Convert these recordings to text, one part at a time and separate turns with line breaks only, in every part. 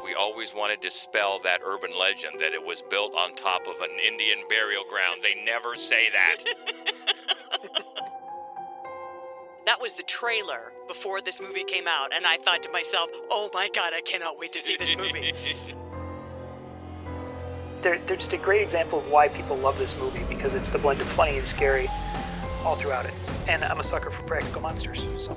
we always want to dispel that urban legend that it was built on top of an Indian burial ground. They never say that.
That was the trailer before this movie came out, and I thought to myself, oh my God, I cannot wait to see this movie.
They're just a great example of why people love this movie, because it's the blend of funny and scary all throughout it. And I'm a sucker for practical monsters, so...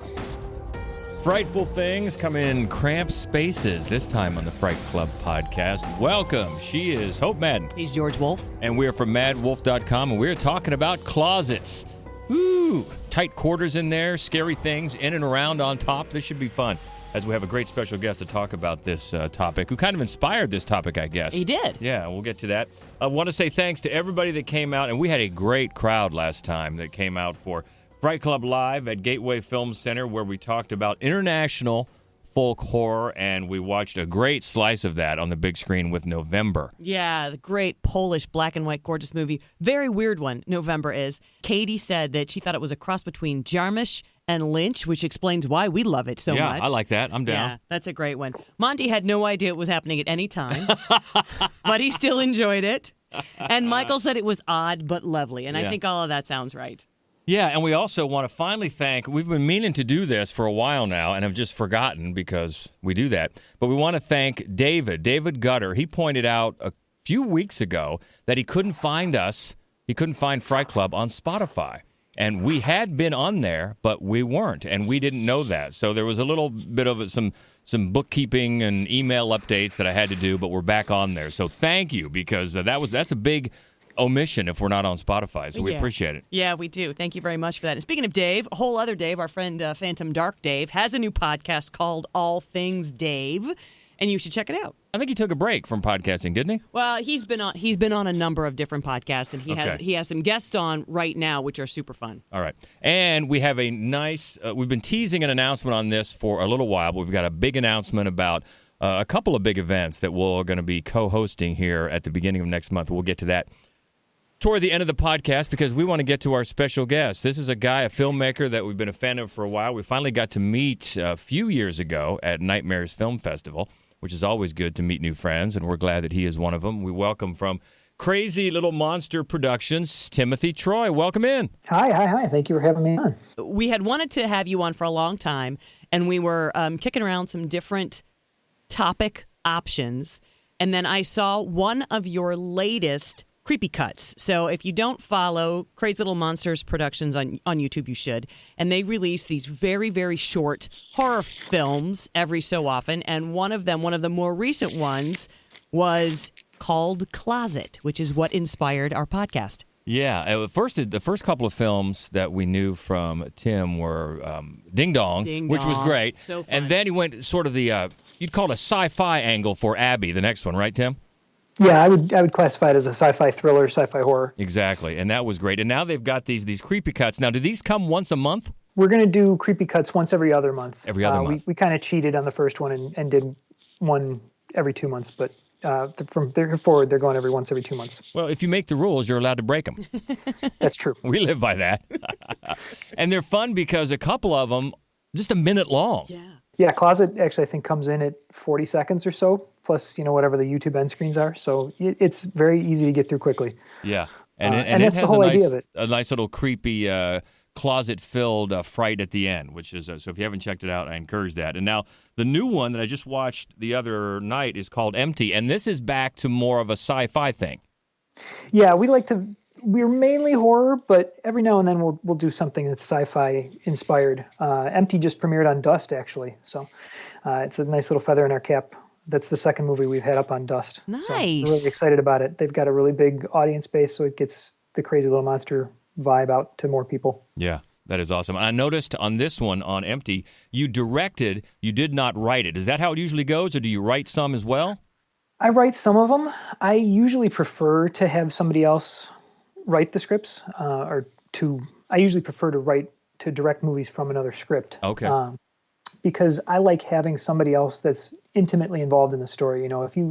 Frightful things come in cramped spaces, this time on the Fright Club podcast. Welcome. She is Hope Madden.
He's George Wolf.
And we're from madwolf.com, and we're talking about closets. Woo! Tight quarters in there, scary things in and around on top. This should be fun, as we have a great special guest to talk about this topic, who kind of inspired this topic, I guess.
He did.
Yeah, we'll get to that. I want to say thanks to everybody that came out, and we had a great crowd last time that came out for Fright Club Live at Gateway Film Center, where we talked about international folk horror, and we watched a great slice of that on the big screen with November.
Yeah, the great Polish black and white gorgeous movie. Very weird one, November is. Katie said that she thought it was a cross between Jarmusch and Lynch, which explains why we love it so much.
Yeah, I like that. I'm down.
Yeah, that's a great one. Monty had no idea it was happening at any time, but he still enjoyed it. And Michael said it was odd but lovely, and I think all of that sounds right.
Yeah, and we also want to finally thank, we've been meaning to do this for a while now and have just forgotten because we do that, but we want to thank David Gutter. He pointed out a few weeks ago that he couldn't find us, he couldn't find Fright Club on Spotify. And we had been on there, but we weren't, and we didn't know that. So there was a little bit of some bookkeeping and email updates that I had to do, but we're back on there. So thank you, because that's a big omission if we're not on Spotify, so we appreciate it.
Yeah, we do. Thank you very much for that. And speaking of Dave, a whole other Dave, our friend Phantom Dark Dave, has a new podcast called All Things Dave, and you should check it out.
I think he took a break from podcasting, didn't he?
Well, he's been on a number of different podcasts, and he has some guests on right now, which are super fun.
All right. And we have a nice, we've been teasing an announcement on this for a little while, but we've got a big announcement about a couple of big events that we're going to be co-hosting here at the beginning of next month. We'll get to that toward the end of the podcast, because we want to get to our special guest. This is a guy, a filmmaker that we've been a fan of for a while. We finally got to meet a few years ago at Nightmares Film Festival, which is always good to meet new friends, and we're glad that he is one of them. We welcome from Crazy Little Monster Productions, Timothy Troy. Welcome in.
Hi. Thank you for having me on.
We had wanted to have you on for a long time, and we were kicking around some different topic options, and then I saw one of your latest Creepy Cuts. So if you don't follow Crazy Little Monsters Productions on YouTube, you should. And they release these very, very short horror films every so often. And one of the more recent ones was called Closet, which is what inspired our podcast.
Yeah. The first couple of films that we knew from Tim were Ding Dong, which was great.
So fun.
And then he went sort of the, you'd call it a sci-fi angle for Abby, the next one, right, Tim?
Yeah, I would classify it as a sci-fi thriller, sci-fi horror.
Exactly, and that was great. And now they've got these Creepy Cuts. Now, do these come once a month?
We're going to do Creepy Cuts once every other month.
Every other month.
We kind of cheated on the first one and did one every 2 months, but from there forward, they're going once every 2 months.
Well, if you make the rules, you're allowed to break them.
That's true.
We live by that. And they're fun because a couple of them, just a minute long.
Yeah, Closet actually I think comes in at 40 seconds or so, plus whatever the YouTube end screens are. So it's very easy to get through quickly.
Yeah,
and
it
that's
has
the whole idea of it.
A nice little creepy closet-filled fright at the end, which is so if you haven't checked it out, I encourage that. And now the new one that I just watched the other night is called Empty, and this is back to more of a sci-fi thing.
Yeah, we're mainly horror, but every now and then we'll do something that's sci-fi inspired. Empty just premiered on Dust, actually, so it's a nice little feather in our cap. That's the second movie we've had up on Dust.
Nice.
So we're really excited about it. They've got a really big audience base, so it gets the Crazy Little Monster vibe out to more people.
Yeah, that is awesome. I noticed on this one, on Empty, you directed, you did not write it. Is that how it usually goes, or do you write some as well?
I write some of them. I usually prefer to have somebody else write the scripts, I usually prefer to direct movies from another script.
Okay.
Because I like having somebody else that's intimately involved in the story.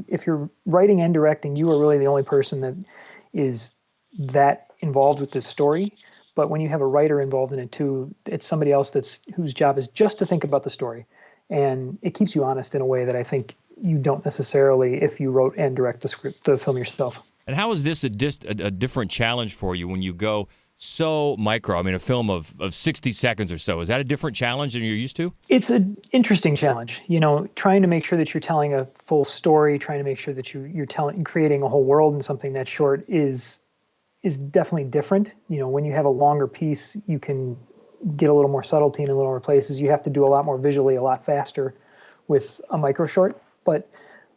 If you're writing and directing, you are really the only person that is that involved with this story. But when you have a writer involved in it too, it's somebody else whose job is just to think about the story, and it keeps you honest in a way that I think you don't necessarily if you wrote and direct the film yourself.
And how is this a different challenge for you when you go so micro? I mean, a film of 60 seconds or so. Is that a different challenge than you're used to?
It's an interesting challenge, trying to make sure that you're telling a full story, trying to make sure that you're creating a whole world in something that short is definitely different. When you have a longer piece, you can get a little more subtlety in a little more places. You have to do a lot more visually, a lot faster with a micro short. But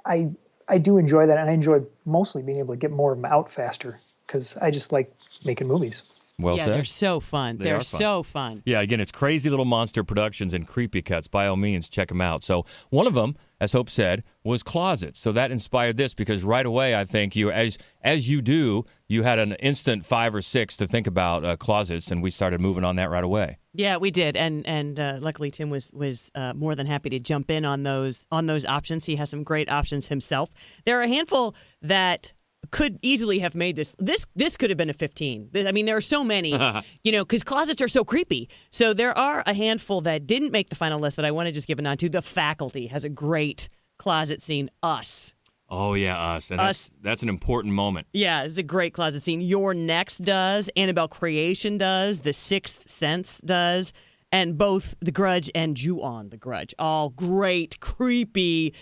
I do enjoy that, and I enjoy mostly being able to get more of them out faster because I just like making movies.
Well
yeah,
said.
they're so fun. They're so fun. Yeah,
again, it's Crazy Little Monster Productions and Creepy Cuts. By all means, check them out. So one of them, as Hope said, was Closets. So that inspired this because right away, I think you, as you do, you had an instant 5 or 6 to think about Closets, and we started moving on that right away.
Yeah, we did, and luckily Tim was more than happy to jump in on those options. He has some great options himself. There are a handful that could easily have made this. This could have been a 15. I mean, there are so many, because Closets are so creepy. So there are a handful that didn't make the final list that I want to just give a nod to. The Faculty has a great closet scene. Us.
Oh, yeah, Us. And that's an important moment.
Yeah, it's a great closet scene. Your Next does. Annabelle Creation does. The Sixth Sense does. And both The Grudge and Ju-on The Grudge. All great, creepy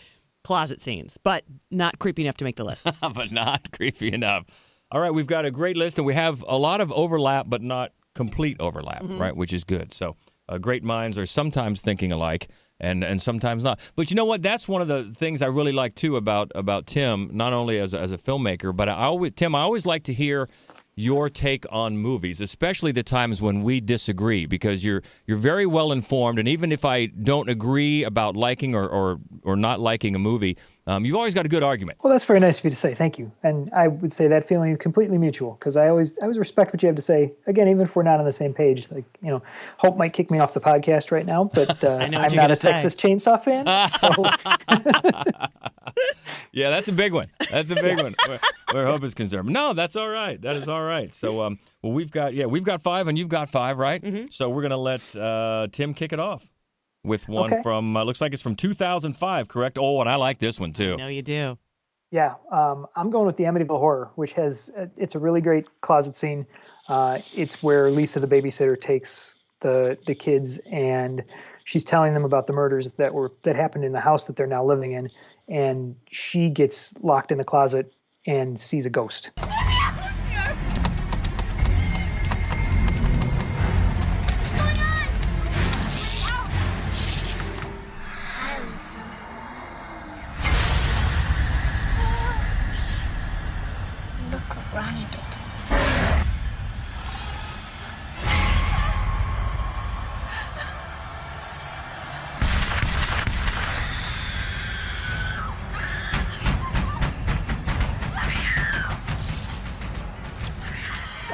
closet scenes, but not creepy enough to make the list.
But not creepy enough. All right, we've got a great list, and we have a lot of overlap, but not complete overlap, right, which is good. So great minds are sometimes thinking alike and sometimes not. But you know what? That's one of the things I really like, too, about Tim, not only as a filmmaker, but Tim, I always like to hear your take on movies, especially the times when we disagree, because you're very well informed, and even if I don't agree about liking or not liking a movie, you've always got a good argument.
Well, that's very nice of you to say. Thank you. And I would say that feeling is completely mutual because I always respect what you have to say. Again, even if we're not on the same page, Hope might kick me off the podcast right now, but I'm not a Texas Chainsaw fan. So.
Yeah, that's a big one. That's a big one. Where Hope is concerned. No, that's all right. That is all right. So, we've got 5 and you've got 5, right? Mm-hmm. So we're gonna let Tim kick it off with one from looks like it's from 2005, correct? Oh, and I like this one too.
I know you do.
Yeah, I'm going with the Amityville Horror, which it's a really great closet scene. It's where Lisa, the babysitter, takes the kids and she's telling them about the murders that happened in the house that they're now living in, and she gets locked in the closet and sees a ghost.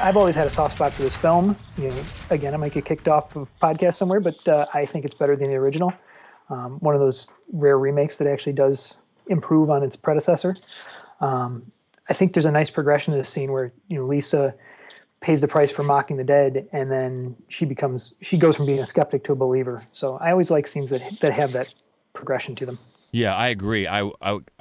I've always had a soft spot for this film. Again, I might get kicked off of podcast somewhere, but I think it's better than the original. One of those rare remakes that actually does improve on its predecessor. I think there's a nice progression to the scene where Lisa pays the price for mocking the dead, and then she goes from being a skeptic to a believer. So I always like scenes that have that progression to them.
Yeah, I agree. I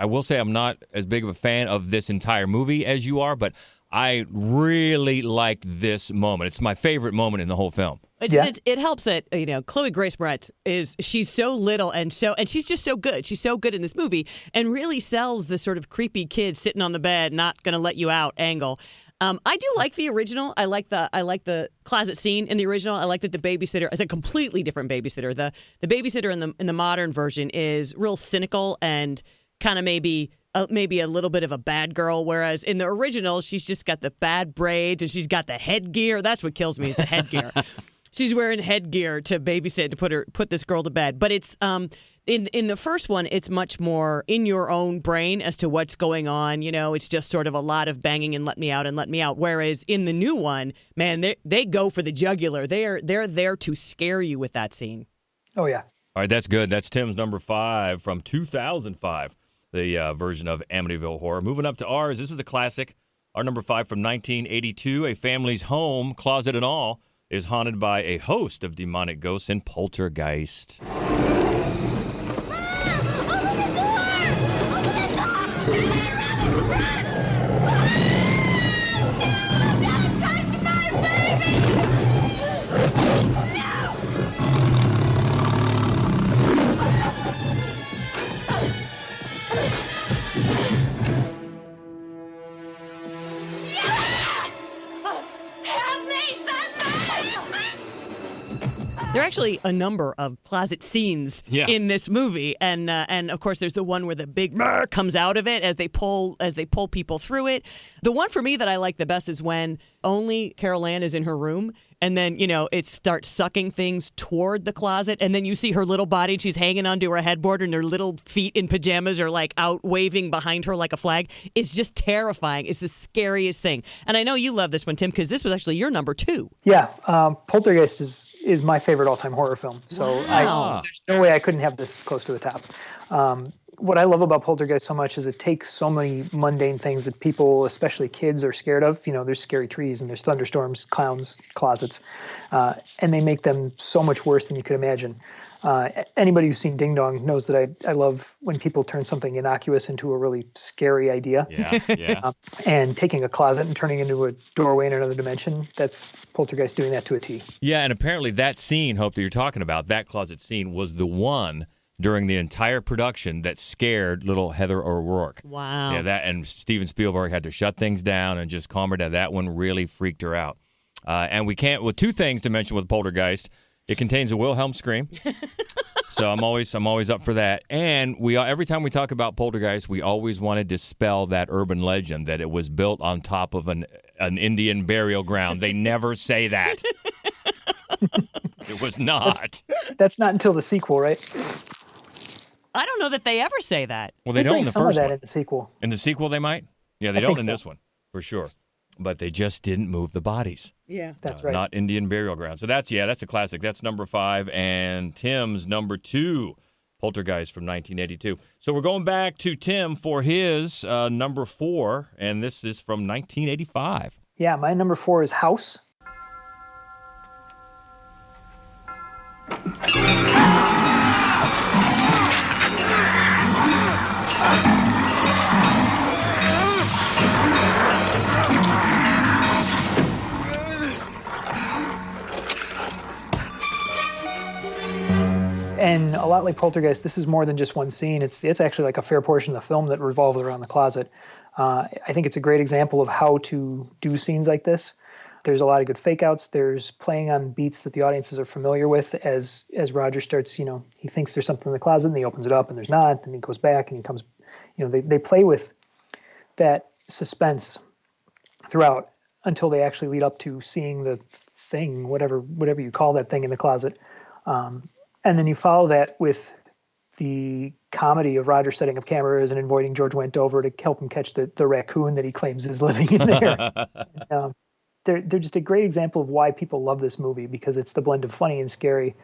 will say I'm not as big of a fan of this entire movie as you are, but I really liked this moment. It's my favorite moment in the whole film.
It helps that Chloe Grace Moretz she's so little and she's just so good. She's so good in this movie and really sells the sort of creepy kid sitting on the bed, not going to let you out angle. I do like the original. I like the closet scene in the original. I like that the babysitter is a completely different babysitter. The babysitter in the modern version is real cynical and kind of maybe a little bit of a bad girl, whereas in the original, she's just got the bad braids and she's got the headgear. That's what kills me is the headgear. She's wearing headgear to babysit to put this girl to bed. But it's in the first one, it's much more in your own brain as to what's going on. It's just sort of a lot of banging and let me out. Whereas in the new one, man, they go for the jugular. They're there to scare you with that scene.
Oh yeah.
All right, that's good. That's Tim's number 5 from 2005. The version of Amityville Horror. Moving up to ours, this is a classic. Our number 5 from 1982, a family's home, closet and all, is haunted by a host of demonic ghosts and poltergeist.
Mom, open the door!
There are actually a number of closet scenes in this movie, and of course there's the one where the big "Murr" comes out of it as they pull people through it. The one for me that I like the best is when only Carol Ann is in her room, and then it starts sucking things toward the closet, and then you see her little body, and she's hanging onto her headboard, and her little feet in pajamas are like out waving behind her like a flag. It's just terrifying. It's the scariest thing. And I know you love this one, Tim, because this was actually your number 2.
Yeah, Poltergeist is my favorite all-time horror film. So
Wow.
there's no way I couldn't have this close to the top. What I love about Poltergeist so much is it takes so many mundane things that people, especially kids, are scared of. There's scary trees and there's thunderstorms, clowns, closets, and they make them so much worse than you could imagine. Anybody who's seen Ding Dong knows that I love when people turn something innocuous into a really scary idea.
Yeah.
And taking a closet and turning it into a doorway in another dimension, that's Poltergeist doing that to a T.
Yeah, and apparently that scene, Hope, that you're talking about, that closet scene, was the one during the entire production that scared little Heather O'Rourke.
Wow.
Yeah, and Steven Spielberg had to shut things down and just calm her down. That one really freaked her out. And we can't, well, 2 things to mention with Poltergeist. It contains a Wilhelm scream. So I'm always up for that. And every time we talk about Poltergeist, we always want to dispel that urban legend that it was built on top of an Indian burial ground. They never say that. It was not.
That's not until the sequel, right?
I don't know that they ever say that.
Well, they don't in the
some
first
of that
one.
in the sequel.
In the sequel, they might. Yeah, they
I
don't
think
in
so.
this one, for sure. But they just didn't move the bodies.
Yeah.
That's right.
Not Indian burial ground. So that's a classic. That's number 5. And Tim's number 2, Poltergeist from 1982. So we're going back to Tim for his number 4, and this is from 1985.
Yeah, my number 4 is House. And a lot like Poltergeist, this is more than just one scene. It's actually like a fair portion of the film that revolves around the closet. I think it's a great example of how to do scenes like this. There's a lot of good fake outs. There's playing on beats that the audiences are familiar with as Roger starts, he thinks there's something in the closet and he opens it up and there's not, and he goes back and he comes, they play with that suspense throughout until they actually lead up to seeing the thing, whatever you call that thing in the closet. And then you follow that with the comedy of Roger setting up cameras and inviting George Wendt over to help him catch the raccoon that he claims is living in there. They're just a great example of why people love this movie, because it's the blend of funny and scary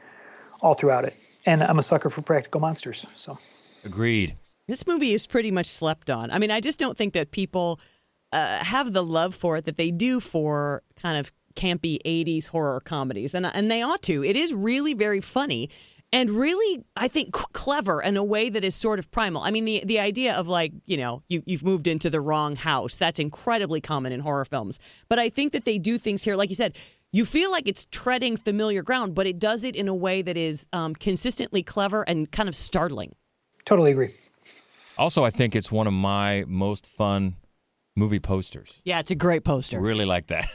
all throughout it. And I'm a sucker for practical monsters. So
Agreed.
This movie is pretty much slept on. I mean, I just don't think that people have the love for it that they do for kind of campy 80s horror comedies. And they ought to. It is really very funny. And really, I think, clever in a way that is sort of primal. I mean, the idea of you've moved into the wrong house, that's incredibly common in horror films. But I think that they do things here, like you said, you feel like it's treading familiar ground, but it does it in a way that is consistently clever and kind of startling.
Totally agree.
Also, I think it's one of my most fun movie posters.
Yeah, it's a great poster.
Really like that.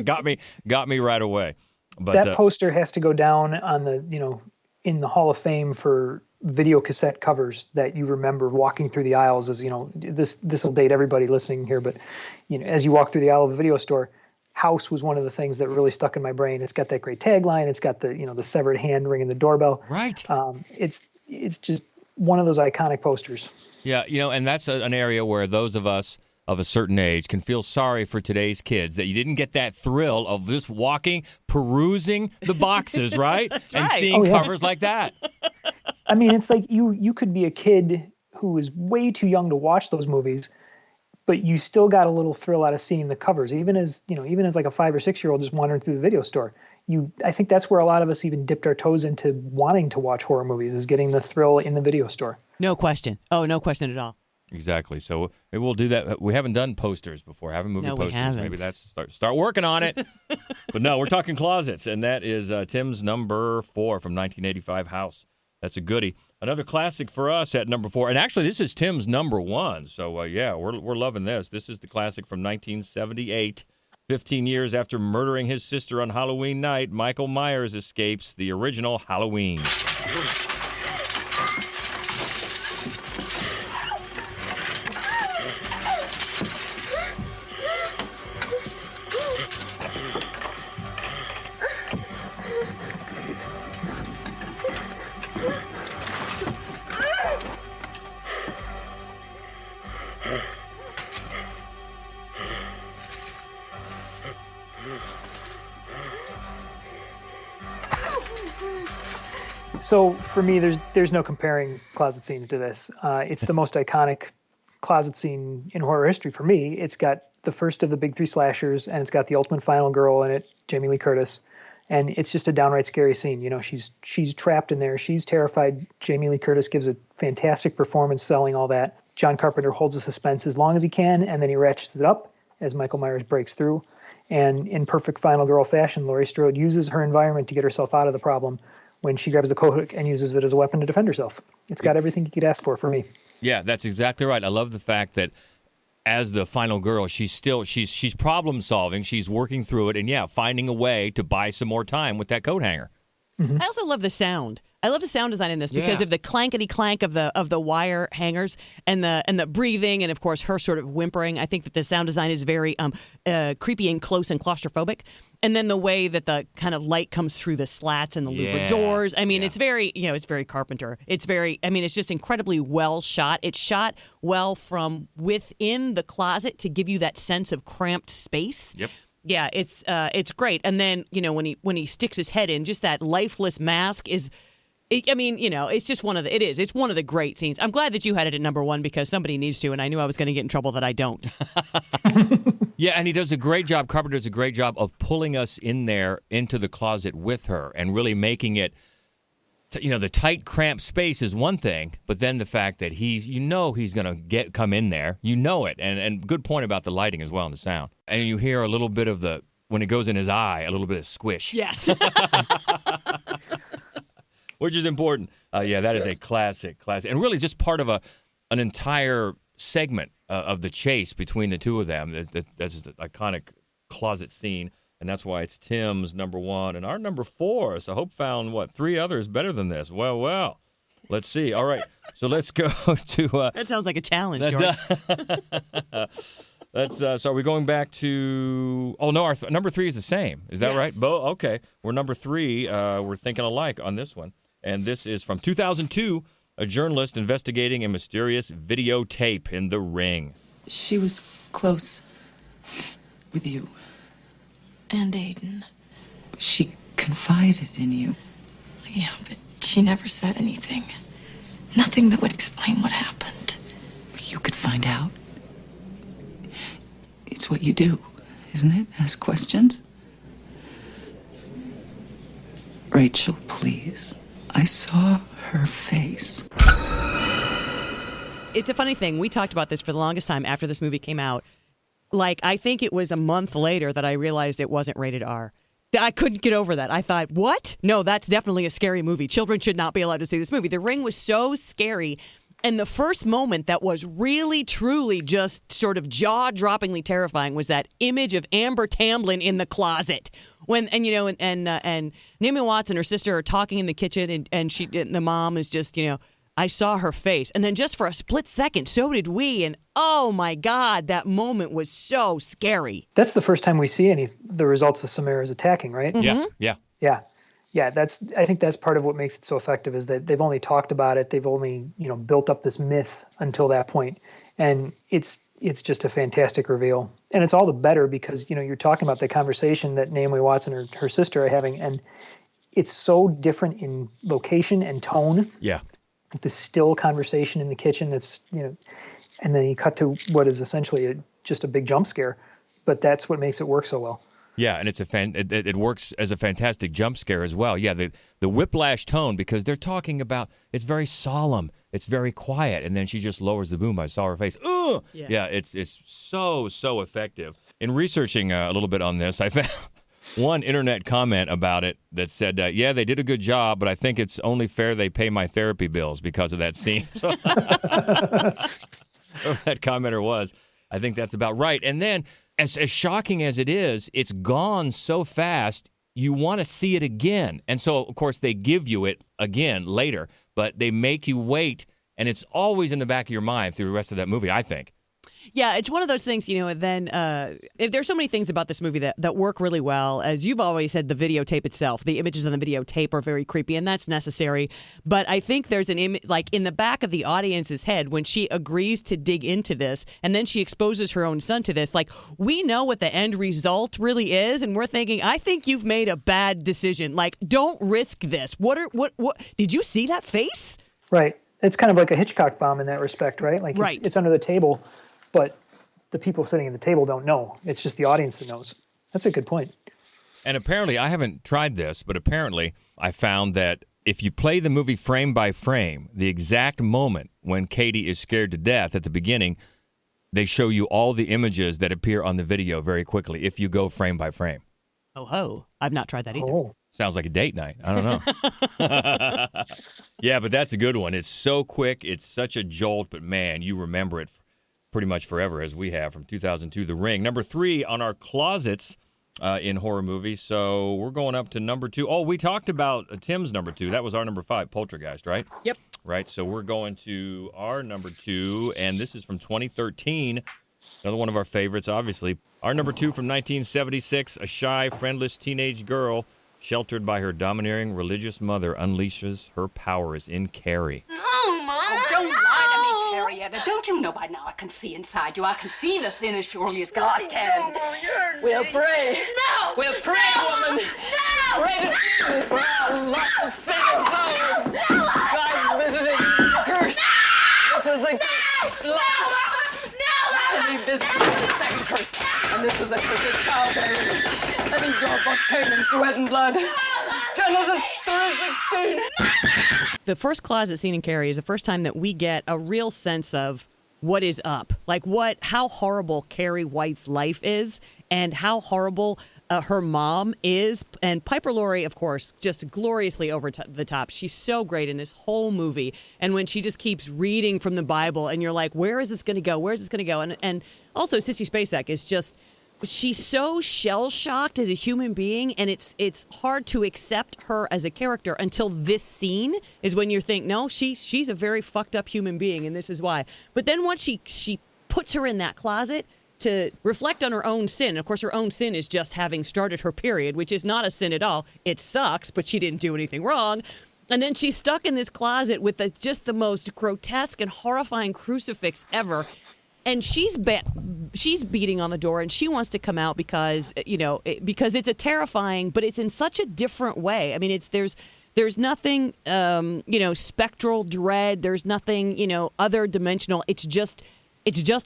Got me right away. But
that poster has to go down on in the Hall of Fame for video cassette covers that you remember walking through the aisles. As this will date everybody listening here, but as you walk through the aisle of a video store, House was one of the things that really stuck in my brain. It's got that great tagline. It's got the severed hand ringing the doorbell.
Right.
It's just one of those iconic posters.
Yeah, and that's an area where those of us of a certain age can feel sorry for today's kids that you didn't get that thrill of just walking, perusing the boxes, right?
That's
and
right.
seeing covers like that.
I mean, it's like you could be a kid who is way too young to watch those movies, but you still got a little thrill out of seeing the covers, even as like a 5 or 6 year old just wandering through the video store. I think that's where a lot of us even dipped our toes into wanting to watch horror movies, is getting the thrill in the video store.
No question. Oh, no question at all.
Exactly. So maybe we'll do that. We haven't done posters before. Haven't movie
No, we
posters.
haven't.
Maybe that's start working on it. But no, we're talking closets, and that is Tim's number 4 from 1985 House. That's a goodie. Another classic for us at number 4. And actually, this is Tim's number 1. So, yeah, we're loving this. This is the classic from 1978. 15 years after murdering his sister on Halloween night, Michael Myers escapes the original Halloween.
So for me, there's no comparing closet scenes to this. It's the most iconic closet scene in horror history for me. It's got the first of the big 3 slashers, and it's got the ultimate final girl in it, Jamie Lee Curtis, and it's just a downright scary scene. You know, she's trapped in there. She's terrified. Jamie Lee Curtis gives a fantastic performance selling all that. John Carpenter holds the suspense as long as he can, and then he ratchets it up as Michael Myers breaks through. And in perfect final girl fashion, Laurie Strode uses her environment to get herself out of the problem when she grabs the coat hook and uses it as a weapon to defend herself. It's got everything you could ask for me.
Yeah, that's exactly right. I love the fact that as the final girl, she's problem solving, she's working through it, and yeah, finding a way to buy some more time with that coat hanger.
I also love the sound. I love the sound design in this because of the clankety clank of the wire hangers and the breathing and of course her sort of whimpering. I think that the sound design is very creepy and close and claustrophobic. And then the way that the kind of light comes through the slats and the louvered doors. I mean, it's very, it's very Carpenter. It's just incredibly well shot. It's shot well from within the closet to give you that sense of cramped space.
Yep.
Yeah, it's great. And then, when he sticks his head in, just that lifeless mask is, it's just it's one of the great scenes. I'm glad that you had it at number 1 because somebody needs to, and I knew I was going to get in trouble that I don't.
Yeah, and he does a great job. Carpenter does a great job of pulling us in there into the closet with her and really making it, the tight, cramped space is one thing, but then the fact that he's going to come in there, it. And good point about the lighting as well and the sound. And you hear a little bit of when it goes in his eye, a little bit of squish.
Yes.
Which is important. That is a classic. And really just part of an entire segment of the chase between the two of them. That's the iconic closet scene. And that's why it's Tim's number 1 and our number 4. So Hope found, 3 others better than this. Well. Let's see. All right. So let's go to...
that sounds like a challenge, George.
So are we going back to... Oh, no, our number 3 is the same. Is that right? Okay. We're number 3. We're thinking alike on this one. And this is from 2002, a journalist investigating a mysterious videotape in the ring.
She was close with you.
And Aiden.
She confided in you.
Yeah, but she never said anything. Nothing that would explain what happened.
You could find out. It's what you do, isn't it? Ask questions. Rachel, please. I saw her face.
It's a funny thing. We talked about this for the longest time after this movie came out. I think it was a month later that I realized it wasn't rated R. I couldn't get over that. I thought, what? No, that's definitely a scary movie. Children should not be allowed to see this movie. The Ring was so scary. And the first moment that was really, truly just sort of jaw-droppingly terrifying was that image of Amber Tamblyn in the closet. And Naomi Watts and her sister are talking in the kitchen, and the mom is just, I saw her face. And then just for a split second, so did we. And oh my God, that moment was so scary.
That's the first time we see the results of Samara's attacking, right?
Mm-hmm. Yeah. I think that's part of what makes it so effective is that they've only talked about it. They've only, built up this myth until that point. And it's just a fantastic reveal. And it's all the better because, you're talking about the conversation that Naomi Watts and her sister are having. And it's so different in location and tone. Yeah.
The still conversation in the kitchen that's, and then you cut to what is essentially just a big jump scare. But that's what makes it work so well.
Yeah, and it works as a fantastic jump scare as well. Yeah, the whiplash tone, because they're talking about, it's very solemn, it's very quiet, and then she just lowers the boom. I saw her face. Ugh! Yeah, it's so effective. In researching a little bit on this, I found one internet comment about it that said, yeah, they did a good job, but I think it's only fair they pay my therapy bills because of that scene. So, whoever that commenter was, I think that's about right. And then, as shocking as it is, it's gone so fast, you want to see it again. And so, of course, they give you it again later, but they make you wait, and it's always in the back of your mind through the rest of that movie, I think.
Yeah, it's one of those things, and then there's so many things about this movie that work really well. As you've always said, the videotape itself, the images on the videotape are very creepy, and that's necessary. But I think there's an image, like in the back of the audience's head, when she agrees to dig into this, and then she exposes her own son to this, like, we know what the end result really is, and we're thinking, I think you've made a bad decision. Like, don't risk this. What did you see that face?
Right. It's kind of like a Hitchcock bomb in that respect, right? Like,
right.
It's under the table. But the people sitting at the table don't know. It's just the audience that knows. That's a good point.
And apparently, I haven't tried this, but apparently I found that if you play the movie frame by frame, the exact moment when Katie is scared to death at the beginning, they show you all the images that appear on the video very quickly if you go frame by frame.
Oh, ho. I've not tried that either.
Oh.
Sounds like a date night. I don't know. Yeah, but that's a good one. It's so quick. It's such a jolt, but man, you remember it pretty much forever, as we have from 2002, The Ring. Number 3 on our closets in horror movies. So we're going up to number 2. Oh, we talked about Tim's number 2. That was our number 5, Poltergeist, right?
Yep.
Right, so we're going to our number 2, and this is from 2013. Another one of our favorites, obviously. Our number 2 from 1976, a shy, friendless teenage girl sheltered by her domineering religious mother unleashes her powers in Carrie.
Oh, Mom! Oh, don't lie to me, Carrietta. Don't you know by now I can see inside you? I can see the sin as surely as God can. We'll pray.
No!
We'll pray, woman.
No!
Pray to Jesus for our lost sinning souls. God visited the curse. This was the... I believe this was the second curse. And this was a cursed childbearing. Let me draw both pain, sweat, and blood. Genesis 3:16.
The first closet scene in Carrie is the first time that we get a real sense of what is up. Like how horrible Carrie White's life is and how horrible her mom is. And Piper Laurie, of course, just gloriously over the top. She's so great in this whole movie. And when she just keeps reading from the Bible and you're like, where is this going to go? Where's this going to go? And also Sissy Spacek is just... she's so shell-shocked as a human being, and it's hard to accept her as a character until this scene is when you think, no, she's a very fucked up human being, and this is why. But then once she puts her in that closet to reflect on her own sin, of course her own sin is just having started her period, which is not a sin at all. It sucks, but she didn't do anything wrong. And then she's stuck in this closet with just the most grotesque and horrifying crucifix ever. And she's beating on the door, and she wants to come out because because it's a terrifying, but it's in such a different way. I mean, there's nothing spectral dread. There's nothing other dimensional. It's just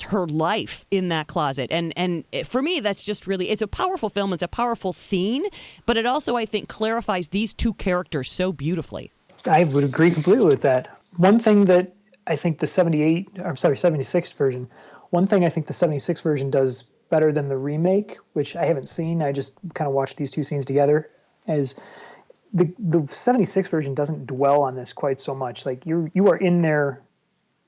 her life in that closet, and for me, that's just really, it's a powerful film. It's a powerful scene, but it also, I think, clarifies these two characters so beautifully.
I would agree completely with that. One thing that I think the 76 version. One thing I think the 76 version does better than the remake, which I haven't seen. I just kind of watched these two scenes together. Is the 76 version doesn't dwell on this quite so much. Like you are in there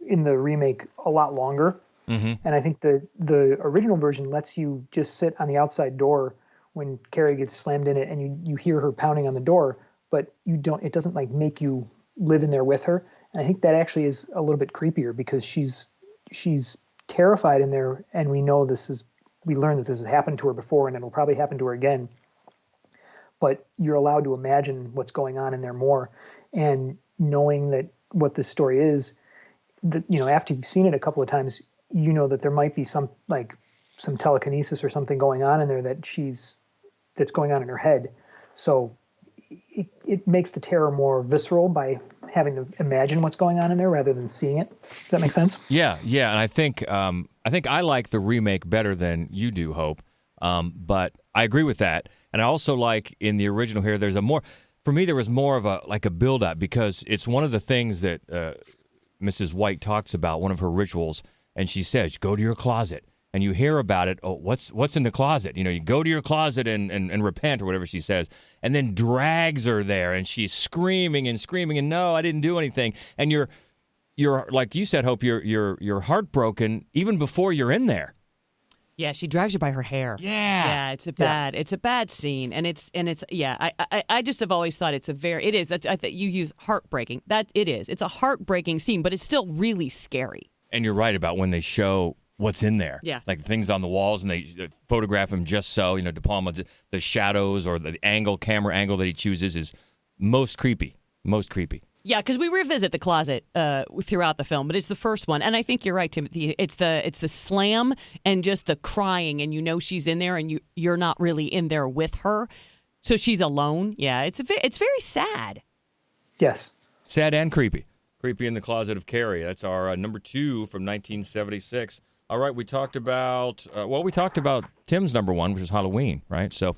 in the remake a lot longer, and I think the original version lets you just sit on the outside door when Carrie gets slammed in it, and you hear her pounding on the door, but you don't. It doesn't like make you live in there with her. And I think that actually is a little bit creepier because she's terrified in there, and we learn that this has happened to her before, and it'll probably happen to her again. But you're allowed to imagine what's going on in there more, and knowing that what this story is, that after you've seen it a couple of times, that there might be some telekinesis or something going on in there that's going on in her head. So it makes the terror more visceral by having to imagine what's going on in there rather than seeing it. Does that make sense?
Yeah, and I think I like the remake better than you do, Hope. But I agree with that. And I also like in the original here, for me, there was more of a build-up because it's one of the things that Mrs. White talks about, one of her rituals, and she says, go to your closet. And you hear about it, what's in the closet? You go to your closet and repent or whatever she says, and then drags her there, and she's screaming, and no, I didn't do anything. And you're like you said, Hope, you're heartbroken even before you're in there.
Yeah, she drags her by her hair.
Yeah.
It's a bad scene, and I just have always thought you use heartbreaking. That it is. It's a heartbreaking scene, but it's still really scary.
And you're right about when they show what's in there.
Yeah.
Like things on the walls, and they photograph them just so, De Palma, the shadows or the camera angle that he chooses is most creepy. Yeah,
because we revisit the closet throughout the film, but it's the first one. And I think you're right, Timothy. It's the slam and just the crying, and she's in there, and you're not really in there with her. So she's alone. Yeah, it's very sad.
Yes.
Sad and creepy. Creepy in the Closet of Carrie. That's our number 2 from 1976. All right, we talked about Tim's number 1, which is Halloween, right? So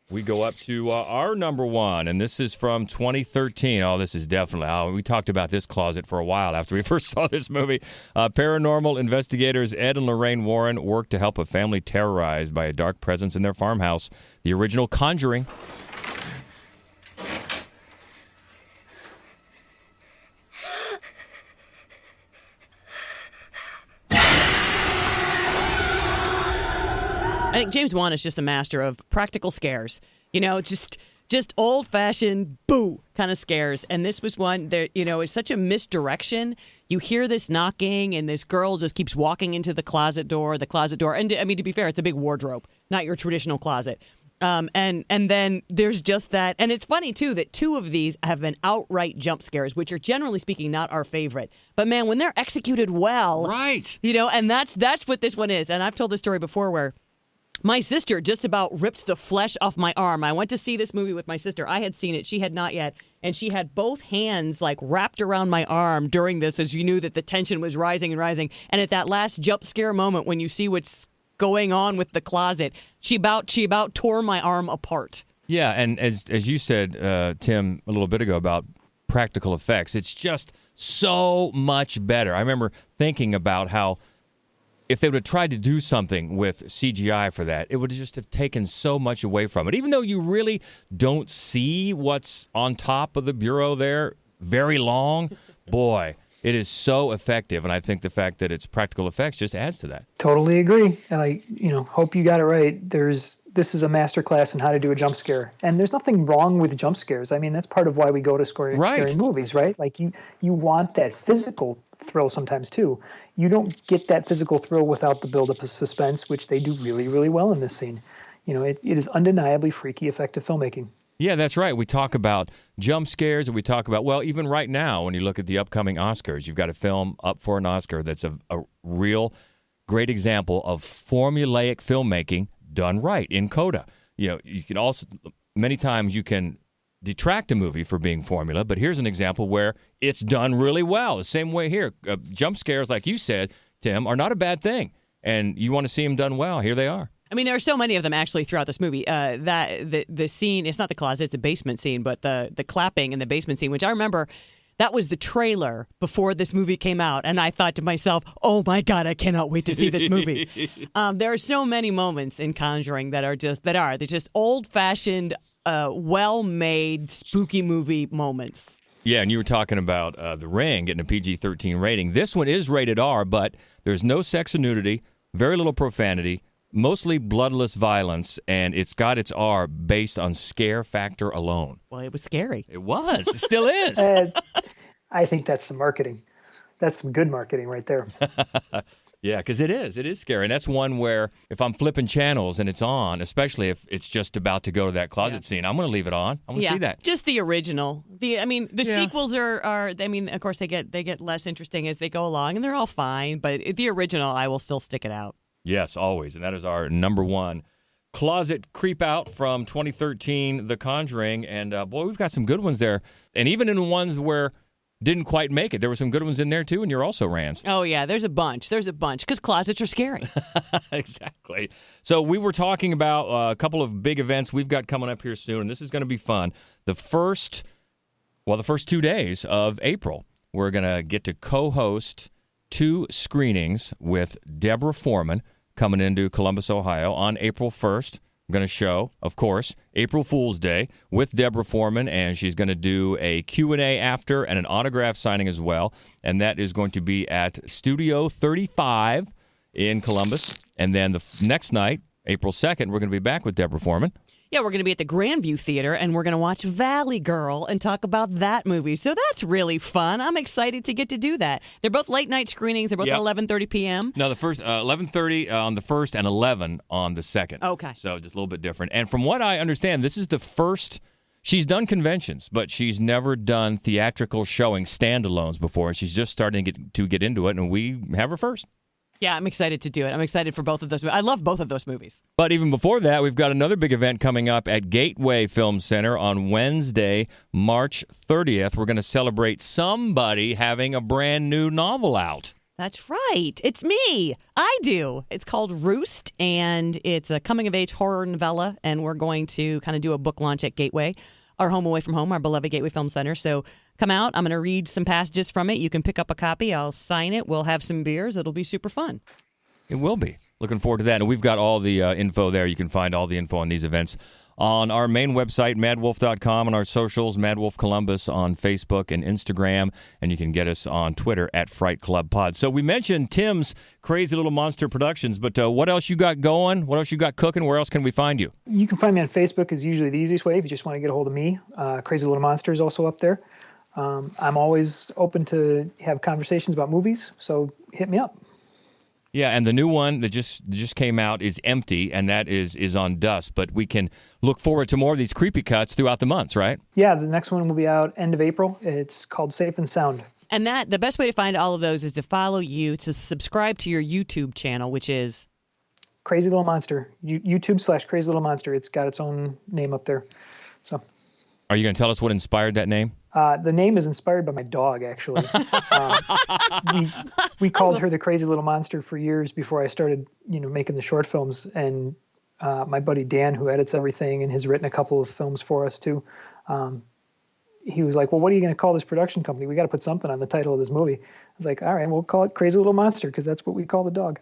we go up to our number 1, and this is from 2013. Oh, this is definitely, we talked about this closet for a while after we first saw this movie. Paranormal investigators Ed and Lorraine Warren work to help a family terrorized by a dark presence in their farmhouse. The original Conjuring.
I think James Wan is just a master of practical scares. Just old-fashioned boo kind of scares. And this was one that, it's such a misdirection. You hear this knocking, and this girl just keeps walking into the closet door. And to be fair, it's a big wardrobe, not your traditional closet. And then there's just that. And it's funny, too, that 2 of these have been outright jump scares, which are generally speaking not our favorite. But, man, when they're executed well.
Right.
And that's what this one is. And I've told this story before where my sister just about ripped the flesh off my arm. I went to see this movie with my sister. I had seen it. She had not yet. And she had both hands wrapped around my arm during this as you knew that the tension was rising and rising. And at that last jump scare moment when you see what's going on with the closet, she about tore my arm apart.
Yeah, and as you said, Tim, a little bit ago about practical effects, it's just so much better. I remember thinking about how if they would have tried to do something with CGI for that, it would just have taken so much away from it. Even though you really don't see what's on top of the bureau there very long, boy, it is so effective. And I think the fact that it's practical effects just adds to that.
Totally agree. And I hope you got it right. This is a masterclass in how to do a jump scare. And there's nothing wrong with jump scares. I mean, that's part of why we go to scary movies, right? Like you want that physical thrill sometimes too. You don't get that physical thrill without the buildup of suspense, which they do really, really well in this scene. It is undeniably freaky, effective filmmaking.
Yeah, that's right. We talk about jump scares, and we talk about, even right now, when you look at the upcoming Oscars, you've got a film up for an Oscar that's a real great example of formulaic filmmaking done right in Coda. You can also, many times you can detract a movie for being formula, but here's an example where it's done really well. The same way here. Jump scares, like you said, Tim, are not a bad thing, and you want to see them done well. Here they are.
I mean, there are so many of them actually throughout this movie. That the scene, it's not the closet, it's a basement scene, but the clapping in the basement scene, which I remember, that was the trailer before this movie came out, and I thought to myself, oh my God, I cannot wait to see this movie. There are so many moments in Conjuring they're just old-fashioned, well-made, spooky movie moments.
Yeah, and you were talking about The Ring getting a PG-13 rating. This one is rated R, but there's no sex or nudity, very little profanity, mostly bloodless violence, and it's got its R based on scare factor alone.
Well, it was scary.
It was. It still is.
I think that's some marketing. That's some good marketing right there.
Yeah, because it is. It is scary. And that's one where if I'm flipping channels and it's on, especially if it's just about to go to that closet scene, I'm going to leave it on. I want to see that.
Just the original. The sequels are, of course, they get less interesting as they go along, and they're all fine. But the original, I will still stick it out.
Yes, always. And that is our number 1 closet creep out from 2013, The Conjuring. And, boy, we've got some good ones there. And even in the ones where didn't quite make it. There were some good ones in there, too, and you're also Rans.
Oh, yeah, there's a bunch. Because closets are scary.
Exactly. So we were talking about a couple of big events we've got coming up here soon, and this is going to be fun. The first 2 days of April, we're going to get to co-host 2 screenings with Deborah Foreman coming into Columbus, Ohio on April 1st. I'm going to show, of course, April Fool's Day with Deborah Foreman, and she's going to do a Q&A after and an autograph signing as well, and that is going to be at Studio 35 in Columbus. And then the next night, April 2nd, we're going to be back with Deborah Foreman.
Yeah, we're going to be at the Grandview Theater, and we're going to watch Valley Girl and talk about that movie. So that's really fun. I'm excited to get to do that. They're both late-night screenings. They're both at 11:30 p.m.
No, the first 11:30 on the first and 11 on the second.
Okay.
So just a little bit different. And from what I understand, this is the first. She's done conventions, but she's never done theatrical showing standalones before, and she's just starting to get into it, and we have her first.
Yeah, I'm excited to do it. I'm excited for both of those. I love both of those movies.
But even before that, we've got another big event coming up at Gateway Film Center on Wednesday, March 30th. We're going to celebrate somebody having a brand new novel out.
That's right. It's me. I do. It's called Roost, and it's a coming-of-age horror novella, and we're going to kind of do a book launch at Gateway, our home away from home, our beloved Gateway Film Center. So come out. I'm going to read some passages from it. You can pick up a copy. I'll sign it. We'll have some beers. It'll be super fun.
It will be. Looking forward to that. And we've got all the info there. You can find all the info on these events on our main website, madwolf.com, and our socials, Mad Wolf Columbus on Facebook and Instagram. And you can get us on Twitter at Fright Club Pod. So we mentioned Tim's Crazy Little Monster Productions, but what else you got going? What else you got cooking? Where else can we find you?
You can find me on Facebook is usually the easiest way if you just want to get a hold of me. Crazy Little Monster is also up there. I'm always open to have conversations about movies, so hit me up.
Yeah, and the new one that just came out is Empty, and that is on Dust. But we can look forward to more of these creepy cuts throughout the months, right?
Yeah, the next one will be out end of April. It's called Safe and Sound.
And the best way to find all of those is to follow you, to subscribe to your YouTube channel, which is
Crazy Little Monster. YouTube/Crazy Little Monster. It's got its own name up there. So,
are you going to tell us what inspired that name?
The name is inspired by my dog, actually. We called her the Crazy Little Monster for years before I started, making the short films. And my buddy Dan, who edits everything and has written a couple of films for us too, he was like, "Well, what are you going to call this production company? We got to put something on the title of this movie." I was like, "All right, we'll call it Crazy Little Monster because that's what we call the dog."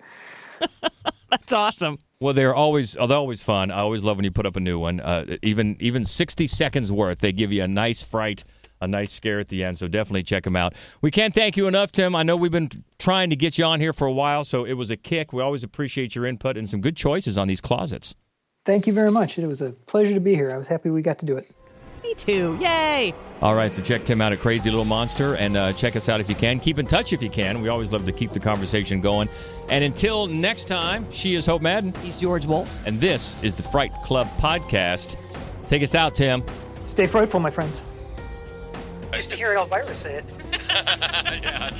That's awesome.
Well, they're always fun. I always love when you put up a new one. Even 60 seconds worth, they give you a nice fright, a nice scare at the end, so definitely check them out. We can't thank you enough, Tim. I know we've been trying to get you on here for a while, so it was a kick. We always appreciate your input and some good choices on these closets.
Thank you very much. It was a pleasure to be here. I was happy we got to do it.
Me too. Yay!
All right, so check Tim out at Crazy Little Monster, and check us out if you can. Keep in touch if you can. We always love to keep the conversation going. And until next time, she is Hope Madden.
He's George Wolf.
And this is the Fright Club Podcast. Take us out, Tim.
Stay frightful, my friends. I used to hear Elvira say it.
Yeah.